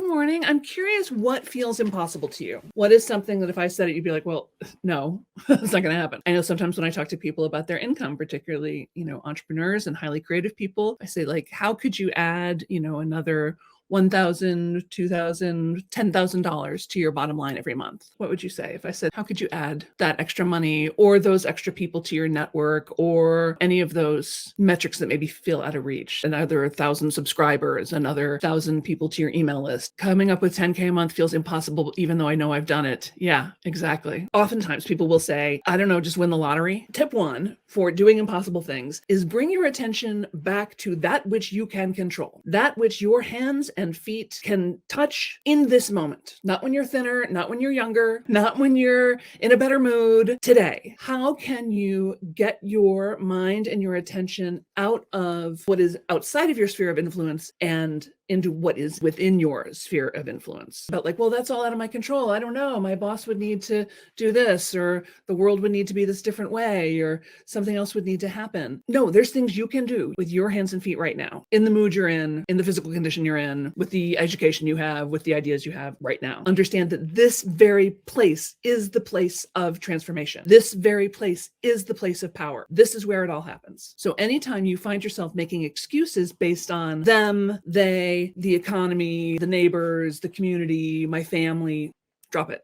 Good morning. I'm curious what feels impossible to you. What is something that if I said it, you'd be like, well, no, it's not going to happen. I know sometimes when I talk to people about their income, particularly, entrepreneurs and highly creative people, I say like, how could you add, another $1,000, $2,000, $10,000 to your bottom line every month? What would you say if I said, how could you add that extra money or those extra people to your network or any of those metrics that maybe feel out of reach? Another 1,000 subscribers, another 1,000 people to your email list. Coming up with 10K a month feels impossible, even though I know I've done it. Yeah, exactly. Oftentimes people will say, I don't know, just win the lottery. Tip 1 for doing impossible things is bring your attention back to that which you can control, that which your hands and feet can touch in this moment. Not when you're thinner, not when you're younger, not when you're in a better mood. Today, how can you get your mind and your attention out of what is outside of your sphere of influence and into what is within your sphere of influence? But like, well, that's all out of my control. I don't know. My boss would need to do this, or the world would need to be this different way, or something else would need to happen. No, there's things you can do with your hands and feet right now, in the mood you're in the physical condition you're in, with the education you have, with the ideas you have right now. Understand that this very place is the place of transformation. This very place is the place of power. This is where it all happens. So anytime you find yourself making excuses based on them, they, the economy, the neighbors, the community, my family, drop it.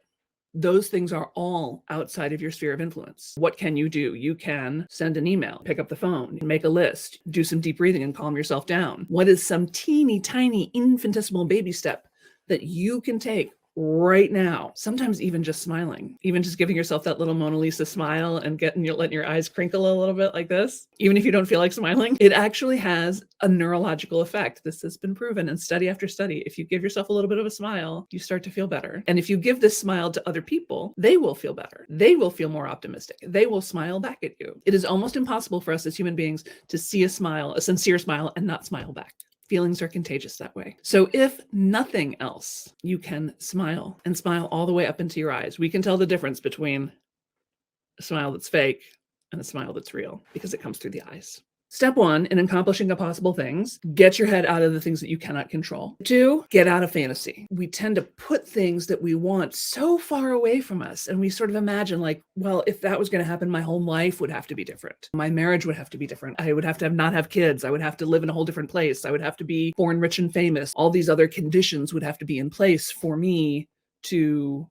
Those things are all outside of your sphere of influence. What can you do? You can send an email, pick up the phone, make a list, do some deep breathing and calm yourself down. What is some teeny tiny infinitesimal baby step that you can take right now? Sometimes even just smiling, even just giving yourself that little Mona Lisa smile and letting your eyes crinkle a little bit like this, even if you don't feel like smiling, it actually has a neurological effect. This has been proven in study after study. If you give yourself a little bit of a smile, you start to feel better. And if you give this smile to other people, they will feel better. They will feel more optimistic. They will smile back at you. It is almost impossible for us as human beings to see a smile, a sincere smile, and not smile back. Feelings are contagious that way. So if nothing else, you can smile and smile all the way up into your eyes. We can tell the difference between a smile that's fake and a smile that's real because it comes through the eyes. Step 1 in accomplishing impossible things, get your head out of the things that you cannot control. 2, get out of fantasy. We tend to put things that we want so far away from us. And we sort of imagine like, well, if that was going to happen, my whole life would have to be different. My marriage would have to be different. I would have to not have kids. I would have to live in a whole different place. I would have to be born rich and famous. All these other conditions would have to be in place for me to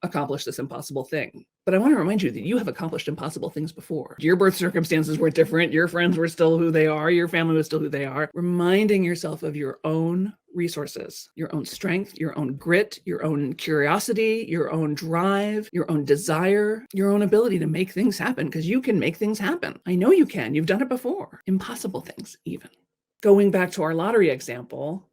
accomplish this impossible thing. But I want to remind you that you have accomplished impossible things before. Your birth circumstances were different. Your friends were still who they are. Your family was still who they are. Reminding yourself of your own resources, your own strength, your own grit, your own curiosity, your own drive, your own desire, your own ability to make things happen, because you can make things happen. I know you can. You've done it before. Impossible things, even. Going back to our lottery example,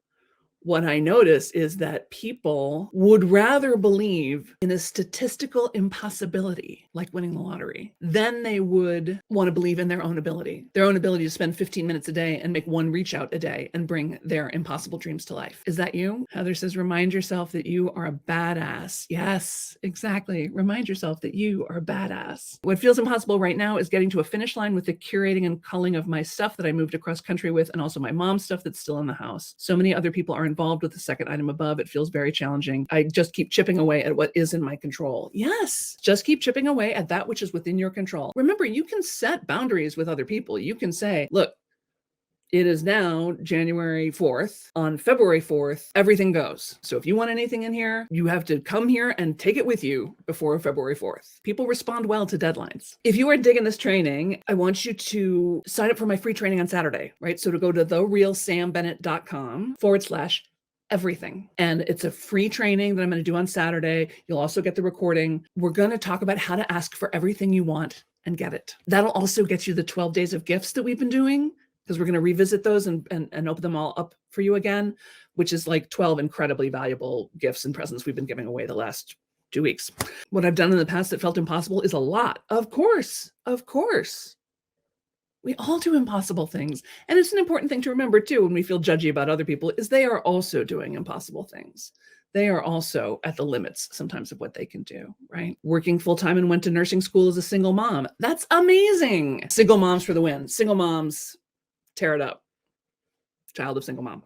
what I notice is that people would rather believe in a statistical impossibility, like winning the lottery, than they would want to believe in their own ability to spend 15 minutes a day and make one reach out a day and bring their impossible dreams to life. Is that you? Heather says, remind yourself that you are a badass. Yes, exactly. Remind yourself that you are a badass. What feels impossible right now is getting to a finish line with the curating and culling of my stuff that I moved across country with, and also my mom's stuff that's still in the house. So many other people are involved with the second item above. It feels very challenging. I just keep chipping away at what is in my control. Yes, just keep chipping away at that which is within your control. Remember, you can set boundaries with other people. You can say, look, it is now January 4th. On February 4th, everything goes. So if you want anything in here, you have to come here and take it with you before February 4th. People respond well to deadlines. If you are digging this training, I want you to sign up for my free training on Saturday, right? So to go to therealsambennett.com/everything. And it's a free training that I'm going to do on Saturday. You'll also get the recording. We're going to talk about how to ask for everything you want and get it. That'll also get you the 12 days of gifts that we've been doing, because we're going to revisit those and open them all up for you again, which is like 12 incredibly valuable gifts and presents we've been giving away the last 2 weeks. What I've done in the past that felt impossible is a lot. Of course. We all do impossible things. And it's an important thing to remember too, when we feel judgy about other people, is they are also doing impossible things. They are also at the limits sometimes of what they can do, right? Working full-time and went to nursing school as a single mom. That's amazing. Single moms for the win. Single moms, tear it up. Child of single mom.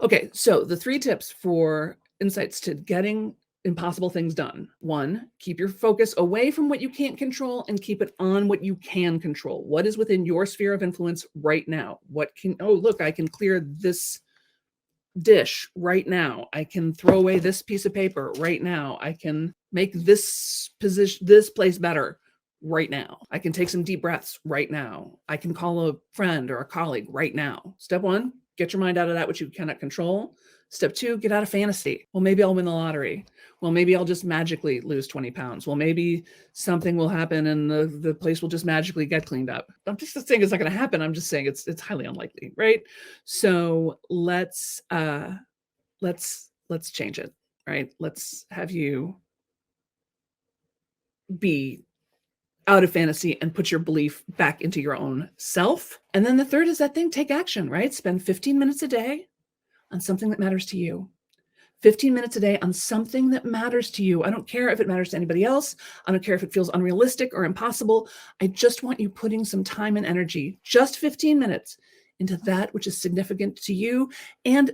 Okay, so the 3 tips for insights to getting impossible things done. 1, keep your focus away from what you can't control and keep it on what you can control. What is within your sphere of influence right now? What can, oh, look, I can clear this dish right now. I can throw away this piece of paper right now. I can make this place better right now. I can take some deep breaths right now. I can call a friend or a colleague right now. Step 1, get your mind out of that which you cannot control. Step 2, get out of fantasy. Well, maybe I'll win the lottery. Well, maybe I'll just magically lose 20 pounds. Well, maybe something will happen and the place will just magically get cleaned up. I'm just saying it's not going to happen. I'm just saying it's highly unlikely, right? So let's change it, right? Let's have you be out of fantasy and put your belief back into your own self. And then the third is that thing, take action, right? Spend 15 minutes a day on something that matters to you. 15 minutes a day on something that matters to you. I don't care if it matters to anybody else. I don't care if it feels unrealistic or impossible. I just want you putting some time and energy, just 15 minutes, into that which is significant to you. And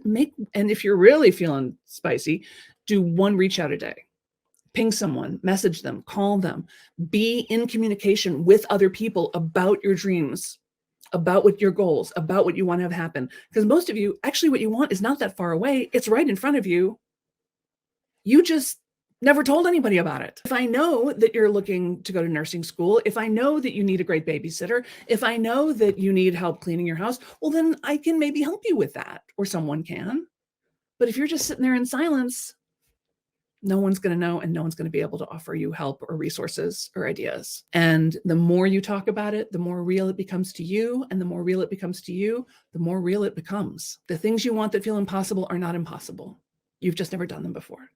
if you're really feeling spicy, do 1 reach out a day. Ping someone, message them, call them, be in communication with other people about your dreams, about what your goals, about what you want to have happen. Because most of you, actually what you want is not that far away. It's right in front of you. You just never told anybody about it. If I know that you're looking to go to nursing school, if I know that you need a great babysitter, if I know that you need help cleaning your house, well, then I can maybe help you with that, or someone can. But if you're just sitting there in silence, no one's going to know, and no one's going to be able to offer you help or resources or ideas. And the more you talk about it, the more real it becomes to you. And the more real it becomes to you, the more real it becomes. The things you want that feel impossible are not impossible. You've just never done them before.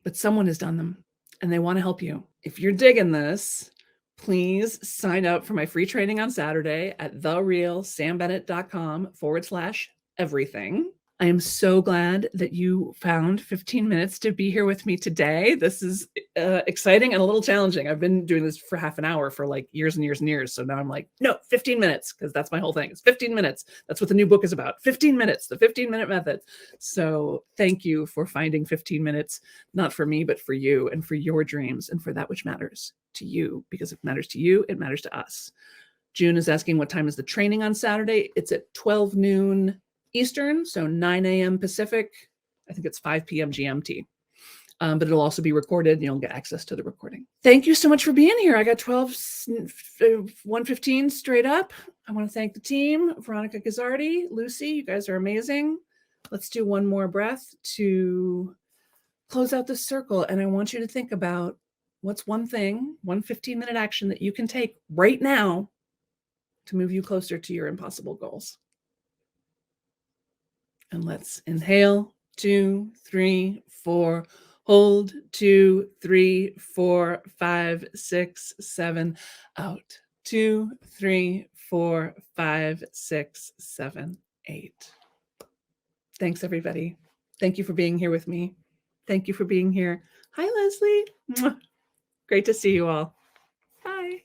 But someone has done them, and they want to help you. If you're digging this, please sign up for my free training on Saturday at therealsambennett.com/everything. I am so glad that you found 15 minutes to be here with me today. This is exciting and a little challenging. I've been doing this for half an hour for like years and years and years. So now I'm like, no, 15 minutes, because that's my whole thing. It's 15 minutes. That's what the new book is about. 15 minutes, the 15-minute method. So thank you for finding 15 minutes, not for me, but for you and for your dreams and for that which matters to you, because if it matters to you, it matters to us. June is asking what time is the training on Saturday. It's at 12 noon Eastern, so 9 a.m. Pacific. I think it's 5 p.m. GMT. But it'll also be recorded, and you'll get access to the recording. Thank you so much for being here. I got 115 straight up. I want to thank the team, Veronica Gazzardi, Lucy, you guys are amazing. Let's do one more breath to close out this circle. And I want you to think about what's one thing, one 15-minute action that you can take right now to move you closer to your impossible goals. And let's inhale, 2, 3, 4, hold, 2, 3, 4, 5, 6, 7, out, 2, 3, 4, 5, 6, 7, 8. Thanks, everybody. Thank you for being here with me. Thank you for being here. Hi, Leslie. Mwah. Great to see you all. Bye.